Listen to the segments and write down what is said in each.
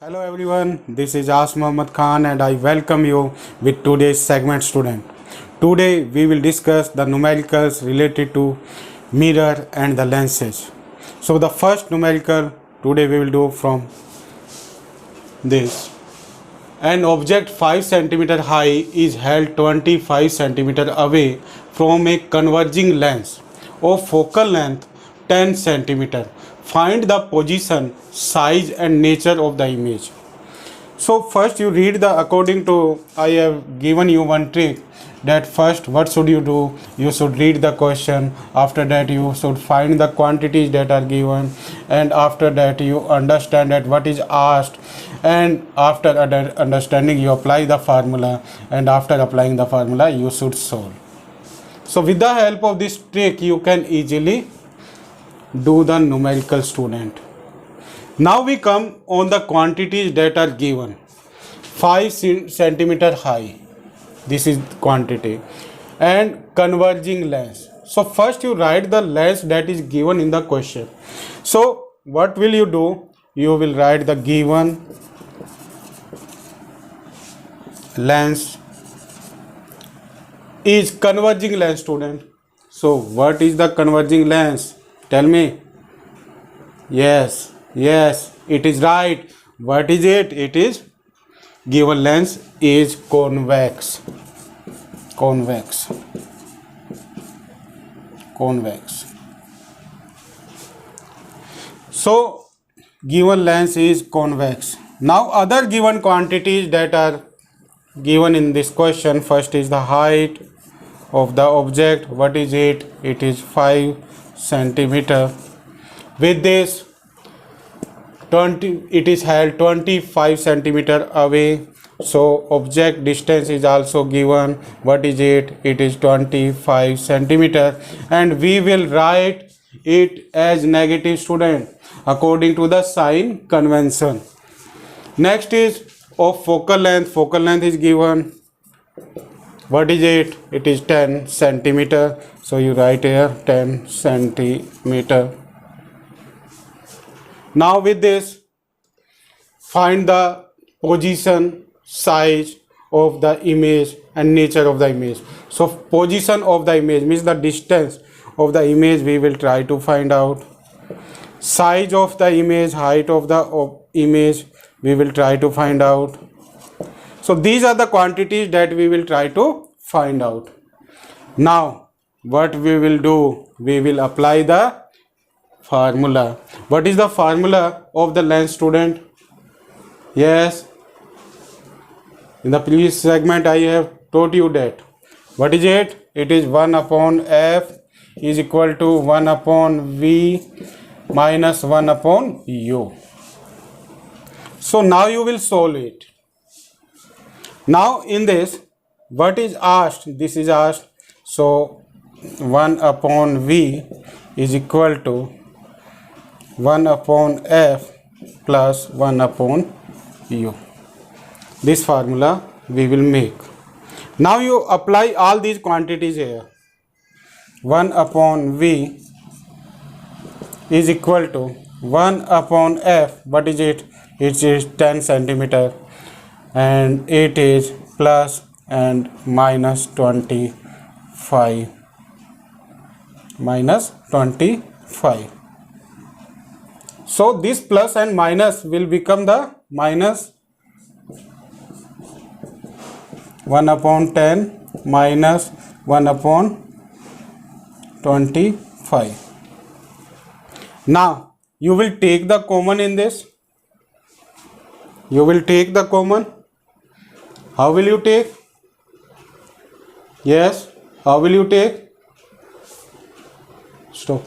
Hello everyone, this is As Muhammad Khan and I welcome you with today's segment student. Today we will discuss the numericals related to mirror and the lenses. So the first numerical today we will do from this. An object 5 cm high is held 25 cm away from a converging lens of focal length 10 cm. Find the position, size and nature of the image. So first you read the according to I have given you one trick that first what should you do? You should read the question. After that you should find the quantities that are given, and after that you understand that what is asked, and after understanding you apply the formula, and after applying the formula you should solve. So with the help of this trick you can easily do the numerical student. Now we come on the quantities that are given. 5 cm high, this is quantity, and converging lens. So first you write the lens that is given in the question. So what will you do? You will write the given lens is converging lens, student. So what is the converging lens? Tell me. Yes, it is right. What is it? It is given lens is convex. So given lens is convex. Now other given quantities that are given in this question. First is the height of the object. What is it? It is 5 centimeter. With this 20, it is held 25 centimeter away. So object distance is also given. What is it? It is 25 centimeter, and we will write it as negative, student, according to the sign convention. Next is of focal length. Focal length is given. What is it? It is 10 centimeter. So you write here 10 centimeter. Now with this, find the position, size of the image and nature of the image. So position of the image means the distance of the image we will try to find out. Size of the image, height of the image we will try to find out. So these are the quantities that we will try to find out. Now what we will do? We will apply the formula. What is the formula of the lens, student? Yes, in the previous segment I have taught you that. What is it? It is 1 upon f is equal to 1 upon v minus 1 upon u. So now you will solve it. Now in this, what is asked? This is asked. So 1 upon v is equal to 1 upon f plus 1 upon u. This formula we will make. Now you apply all these quantities here. 1 upon v is equal to 1 upon f. What is it? It is 10 centimeter, and it is plus and minus 25. So this plus and minus will become the minus 1 upon 10 minus 1 upon 25. Now you will take the common in this. You will take the common. How will you take? Yes, how will you take? Stop.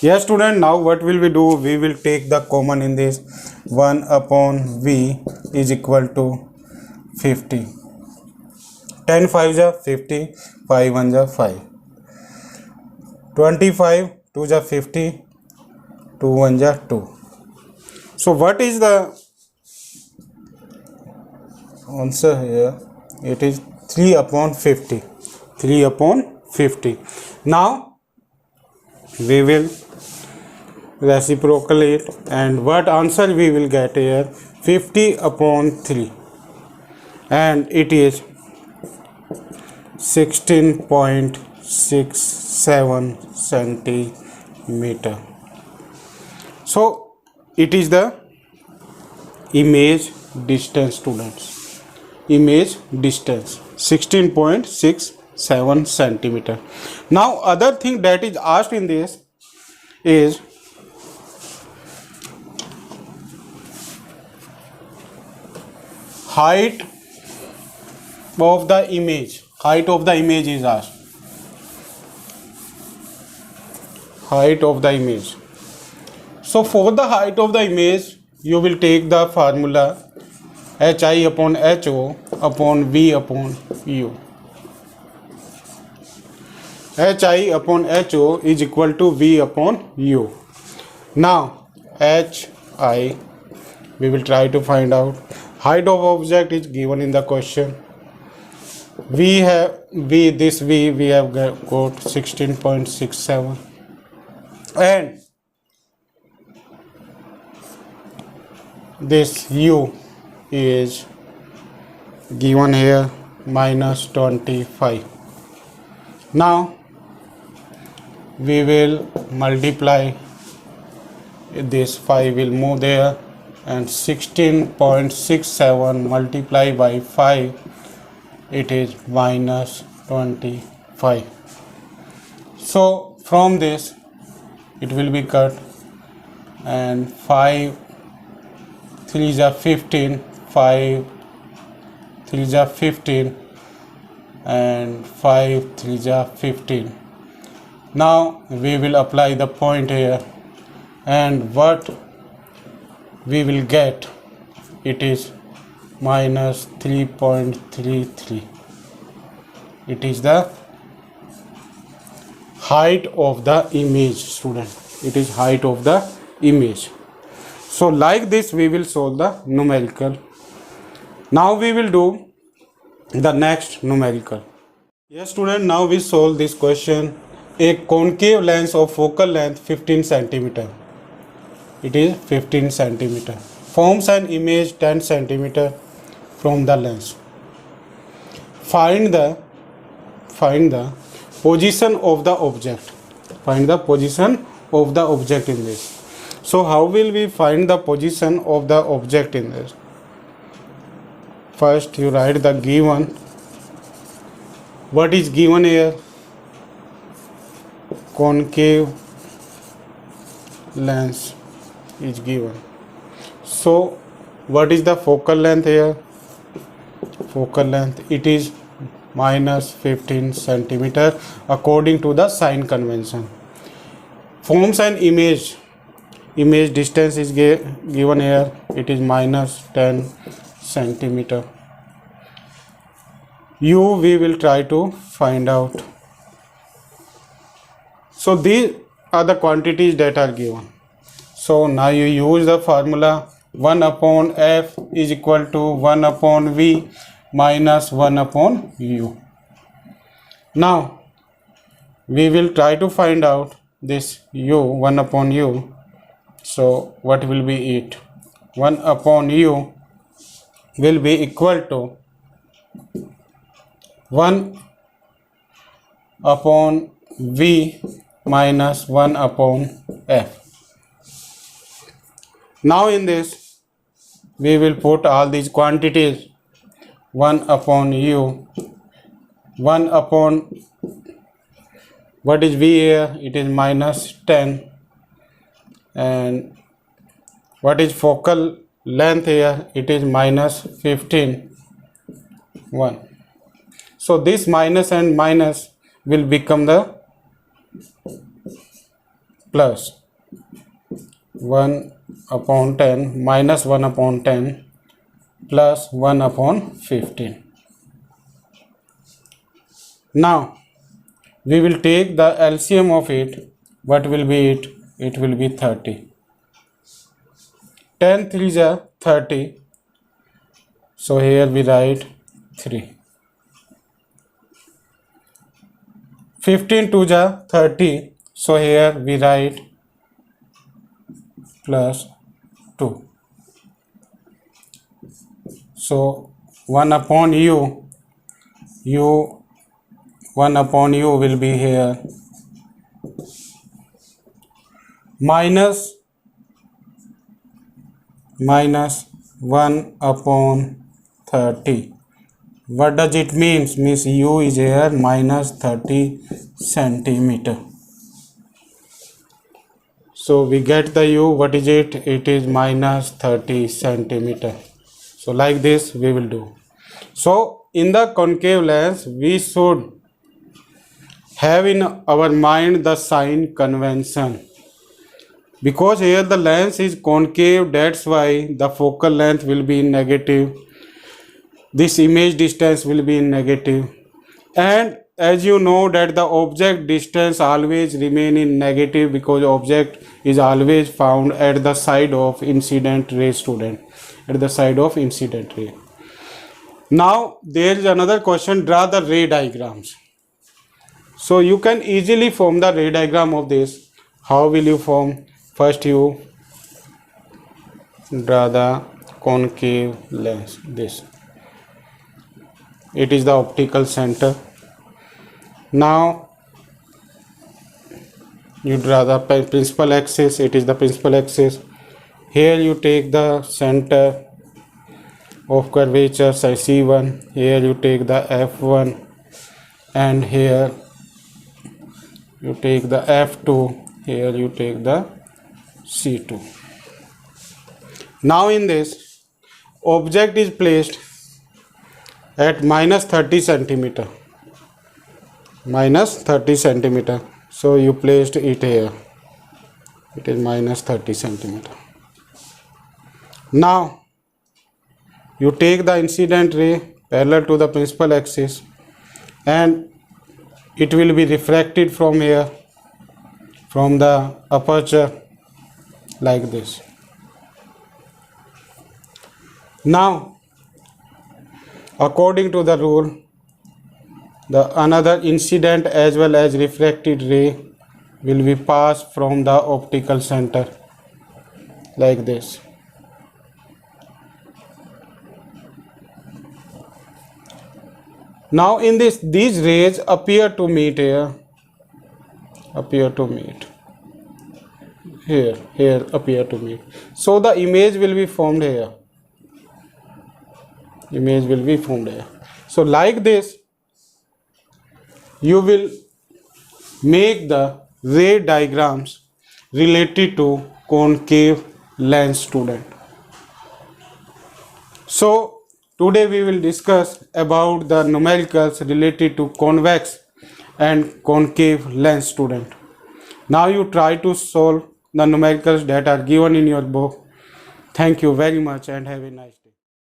Yes, student, now what will we do? We will take the common in this. 1 upon v is equal to 50. 10 5 ja 50, 5 1 ja 5. 25 2 ja 50, 2 1 ja 2. So what is the answer here? It is 3 upon 50. 3 upon 50. Now we will reciprocal it, and what answer we will get here? 50 upon 3, and it is 16.67 centimeter. So it is the image distance, students. Image distance 16.67 centimeter. Now other thing that is asked in this is height of the image. Height of the image is asked. Height of the image. So for the height of the image, you will take the formula HI upon HO upon V upon U. HI upon HO is equal to V upon U. Now HI, we will try to find out. Height of object is given in the question. We have we have got 16.67, and this U is given here minus 25. Now we will multiply this, 5 will move there, and 16.67 multiplied by 5, it is minus 25. So from this it will be cut, and 5 3s are 15, 5 3s are 15, and 5 3s are 15. Now we will apply the point here, and what we will get, it is minus 3.33. It is the height of the image, student. It is height of the image. So like this we will solve the numerical. Now we will do the next numerical. Yes student, now we solve this question. A concave lens of focal length 15 centimeter. It is 15 centimeter. Forms an image 10 centimeter from the lens. Find the position of the object. Find the position of the object in this. So how will we find the position of the object in this? First you write the given. What is given here? Concave lens is given. So what is the focal length here? Focal length, it is minus 15 centimeter according to the sign convention. Forms an image. Image distance is given here. It is minus 10 centimeter. U we will try to find out. So these are the quantities that are given. So now you use the formula 1 upon F is equal to 1 upon V minus 1 upon U. Now we will try to find out this U, 1 upon U. So what will be it? 1 upon U will be equal to 1 upon V minus 1 upon F. Now in this we will put all these quantities. 1 upon U, 1 upon, what is V here? It is minus 10, and what is focal length here? It is minus 15, 1. So this minus and minus will become the plus. 1 upon 10 minus 1 upon 10 plus 1 upon 15. Now we will take the LCM of it. What will be it? It will be 30. 10 3s are 30. So here we write 3. 15 2s are 30. So here we write plus 2. So 1 upon u 1 upon u will be here minus 1 upon 30. What does it means? Means u is here minus 30 centimeter. So we get the u, what is it? It is minus 30 centimeter. So like this we will do. So in the concave lens we should have in our mind the sign convention. Because here the lens is concave, that's why the focal length will be in negative. This image distance will be in negative. And as you know that the object distance always remain in negative because object is always found at the side of incident ray, student. At the side of incident ray. Now there is another question, draw the ray diagrams. So you can easily form the ray diagram of this. How will you form? First you draw the concave lens, this. It is the optical center. Now you draw the principal axis, it is the principal axis. Here you take the center of curvature, say C1. Here you take the F1 and here you take the F2. Here you take the C2. Now in this, object is placed at minus 30 centimeter. Minus 30 centimeter. So you placed it here. It is minus 30 centimeter. Now you take the incident ray parallel to the principal axis and it will be refracted from here, from the aperture, like this. Now according to the rule, the another incident as well as refracted ray will be passed from the optical center, like this. Now in this, these rays appear to meet here, appear to meet here, appear to meet. So the image will be formed here. Image will be formed here. So like this, you will make the ray diagrams related to concave lens, student. So today we will discuss about the numericals related to convex and concave lens, student. Now you try to solve the numericals that are given in your book. Thank you very much and have a nice day.